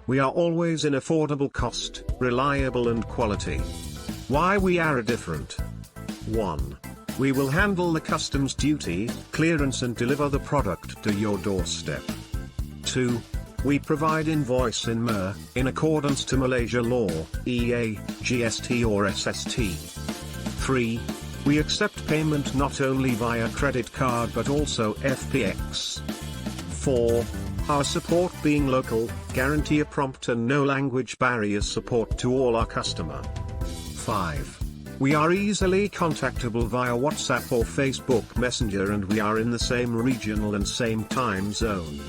We are always in affordable cost, reliable and quality. Why we are different. 1. We will handle the customs duty, clearance and deliver the product to your doorstep. 2. We provide invoice in 𝐻𝒉𝒆, in accordance to Malaysia law, EA, GST or SST. 3. We accept payment not only via credit card but also FPX. 4. Our support being local, guarantee a prompt and no language barrier support to all our customer. 5. We are easily contactable via WhatsApp or Facebook Messenger and we are in the same regional and same time zone.